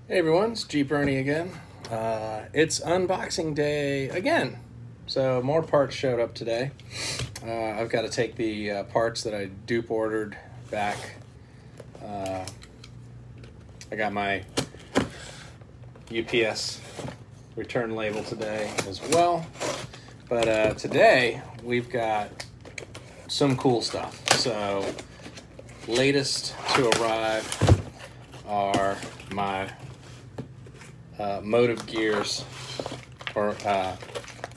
Hey everyone, it's Jeep Ernie again. It's unboxing day again. So more parts showed up today. I've got to take the parts that I dupe ordered back. I got my UPS return label today as well. But today we've got some cool stuff. So latest to arrive are my Motiv gears, or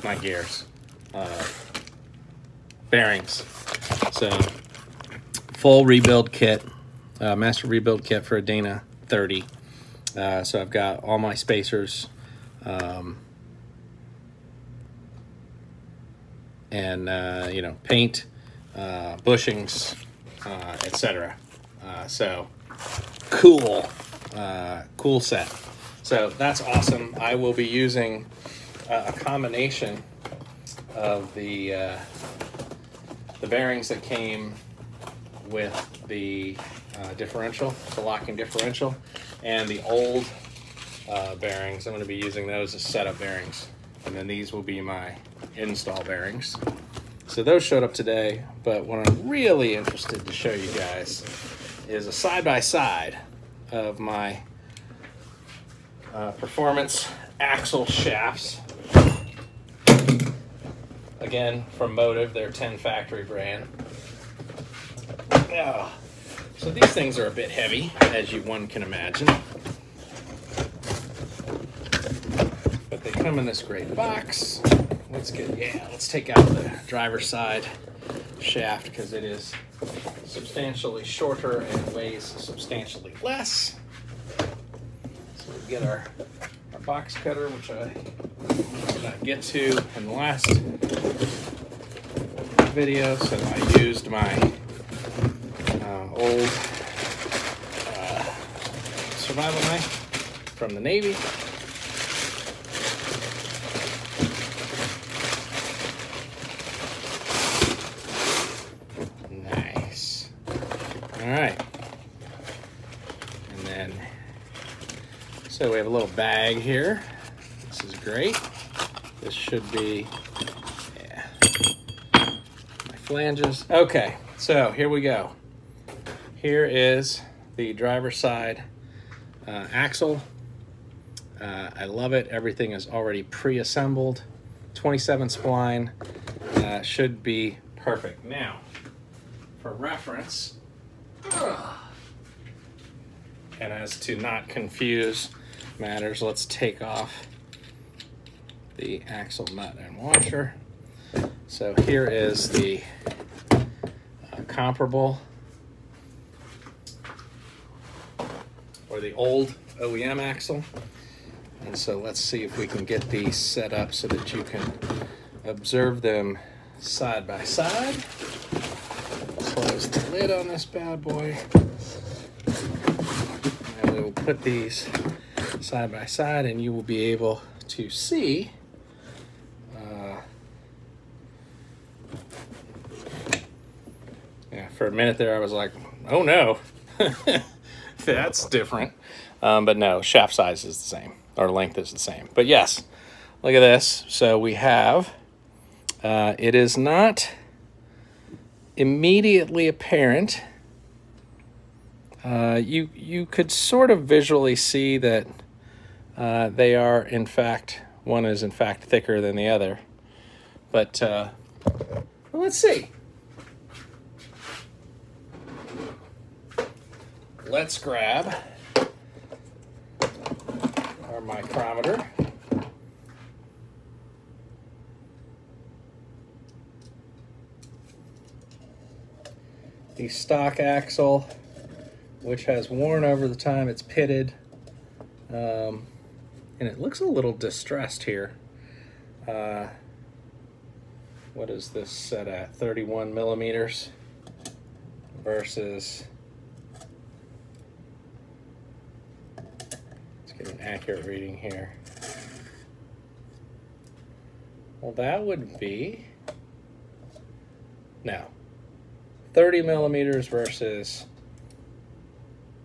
not gears, bearings. So full rebuild kit, master rebuild kit for a Dana 30. So I've got all my spacers and paint, bushings, etc. So cool, cool set. So that's awesome. I will be using a combination of the bearings that came with the differential, the locking differential, and the old bearings. I'm going to be using those as setup bearings, and then these will be my install bearings. So those showed up today, but what I'm really interested to show you guys is a side-by-side of my performance axle shafts. Again, from Motiv, their 10 factory brand. So these things are a bit heavy, as one can imagine. But they come in this great box. Let's take out the driver's side shaft because it is substantially shorter and weighs substantially less. So we get our box cutter, which I did not get to in the last video, so I used my old survival knife from the Navy. Nice. All right. And then, so we have a little bag here. This is great. This should be, my flanges. Okay, so here we go. Here is the driver's side axle. I love it. Everything is already pre-assembled. 27 spline should be perfect. Now, for reference, and as to not confuse matters, let's take off the axle nut and washer. So here is the comparable, or the old OEM axle. And so let's see if we can get these set up so that you can observe them side by side. Close the lid on this bad boy. And we will put these side by side and you will be able to see for a minute there I was like, oh no. That's different. But no, shaft size is the same, or length is the same. But yes, look at this. So we have, it is not immediately apparent. You could sort of visually see that they are, in fact, one is in fact thicker than the other. But well, let's see. Let's grab our micrometer. The stock axle, which has worn over the time it's pitted, and it looks a little distressed here. What is this set at? 31 millimeters versus, an accurate reading here. Well, that would be, no, 30 millimeters versus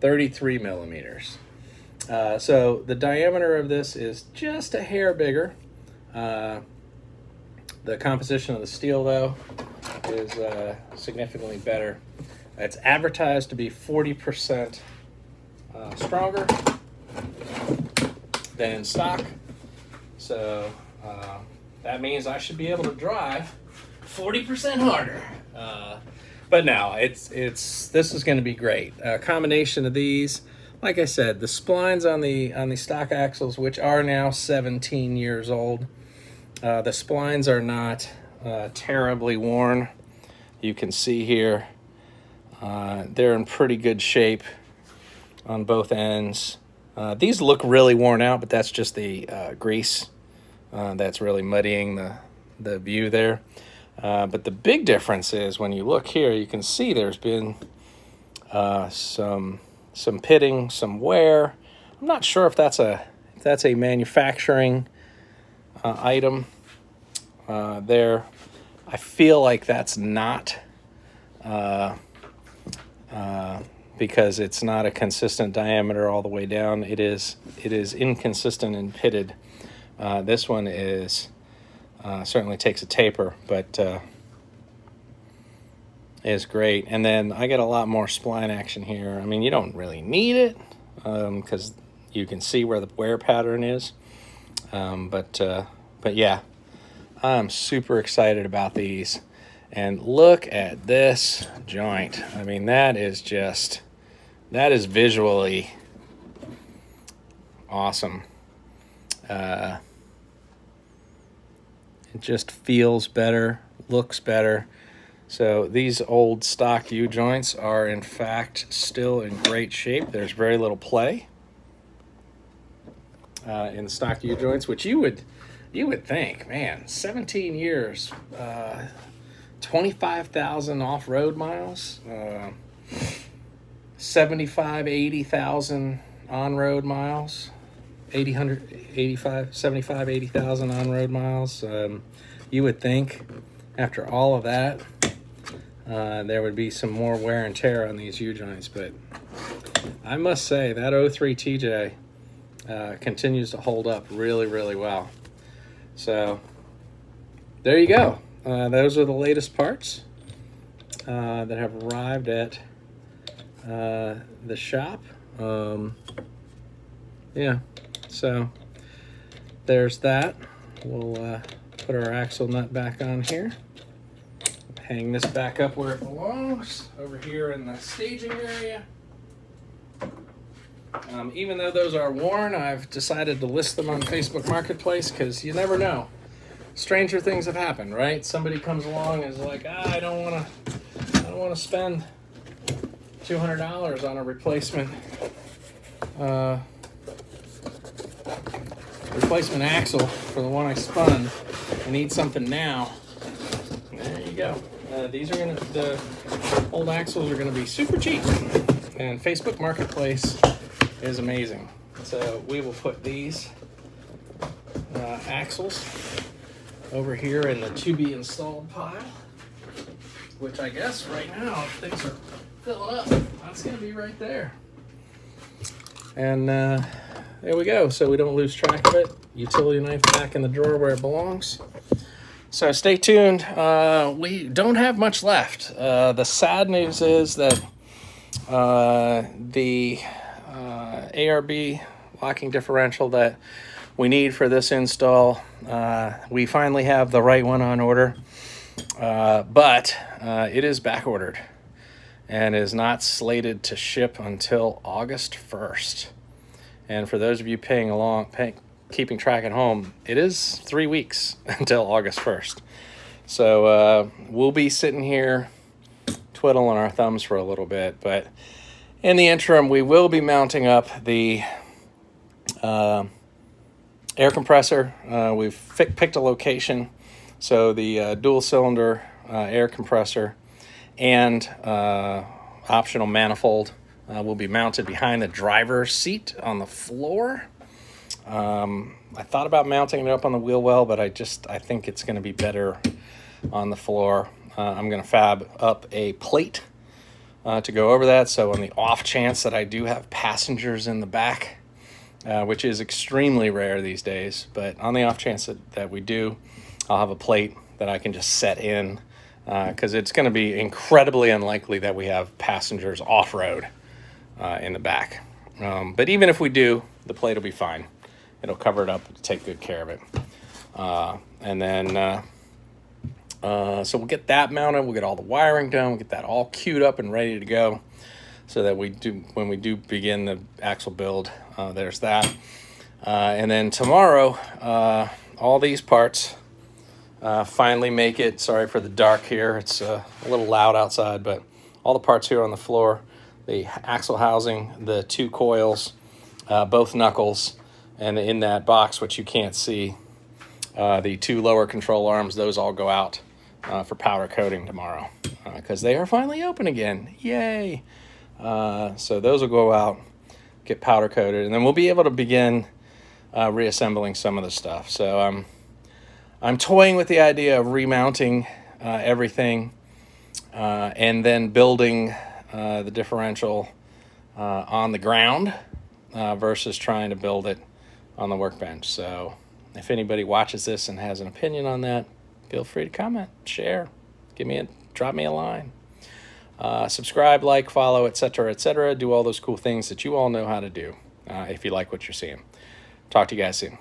33 millimeters. So the diameter of this is just a hair bigger. The composition of the steel, though, is significantly better. It's advertised to be 40% stronger than in stock. So that means I should be able to drive 40% harder. But no, this is going to be great. A combination of these, like I said, the splines on the stock axles, which are now 17 years old, the splines are not terribly worn. You can see here they're in pretty good shape on both ends. These look really worn out, but that's just the grease that's really muddying the view there. But the big difference is when you look here, you can see there's been some pitting, some wear. I'm not sure if that's a manufacturing item there. I feel like that's not because it's not a consistent diameter all the way down. It is inconsistent and pitted. This one is certainly takes a taper, but is great. And then I get a lot more spline action here. I mean, you don't really need it because you can see where the wear pattern is. But yeah, I'm super excited about these. And look at this joint. I mean, that is visually awesome. It just feels better, looks better. So these old stock U-joints are in fact still in great shape. There's very little play in the stock U-joints, which you would think, man, 17 years, 25,000 off-road miles, 80,000 on-road miles, 80,000 on-road miles. You would think after all of that, there would be some more wear and tear on these U-joints, but I must say that 03 TJ continues to hold up really, really well. So there you go. Those are the latest parts that have arrived at the shop. Yeah, so there's that. We'll put our axle nut back on here. Hang this back up where it belongs, over here in the staging area. Even though those are worn, I've decided to list them on Facebook Marketplace because you never know. Stranger things have happened, right? Somebody comes along and is like, I don't want to spend $200 on a replacement axle for the one I spun. I need something now. There you go. These are the old axles are gonna be super cheap, and Facebook Marketplace is amazing. So we will put these axles over here in the to be installed pile, which I guess right now, if things are filling up, that's gonna be right there. And there we go. So we don't lose track of it. Utility knife back in the drawer where it belongs. So stay tuned. We don't have much left. The sad news is that the ARB locking differential that we need for this install, we finally have the right one on order, but it is back ordered and is not slated to ship until August 1st. And for those of you keeping track at home, it is 3 weeks until August 1st. So we'll be sitting here twiddling our thumbs for a little bit, but in the interim, we will be mounting up the air compressor. We've picked a location, so the dual cylinder air compressor and optional manifold will be mounted behind the driver's seat on the floor. I thought about mounting it up on the wheel well, but I think it's going to be better on the floor. I'm going to fab up a plate to go over that, so on the off chance that I do have passengers in the back, which is extremely rare these days. But on the off chance that we do, I'll have a plate that I can just set in, because it's going to be incredibly unlikely that we have passengers off-road in the back. But even if we do, the plate will be fine. It'll cover it up, take good care of it. And then, so we'll get that mounted, we'll get all the wiring done, we'll get that all queued up and ready to go, so that when we do begin the axle build, there's that. And then tomorrow, all these parts finally make it. Sorry for the dark here, it's a little loud outside, but all the parts here on the floor, the axle housing, the 2 coils, both knuckles, and in that box, which you can't see, the 2 lower control arms, those all go out for powder coating tomorrow, because they are finally open again. Yay! So those will go out, get powder coated, and then we'll be able to begin reassembling some of the stuff. So I'm toying with the idea of remounting everything and then building the differential on the ground versus trying to build it on the workbench. So if anybody watches this and has an opinion on that, feel free to comment, share, drop me a line. Subscribe, like, follow, etc., etc. Do all those cool things that you all know how to do if you like what you're seeing. Talk to you guys soon.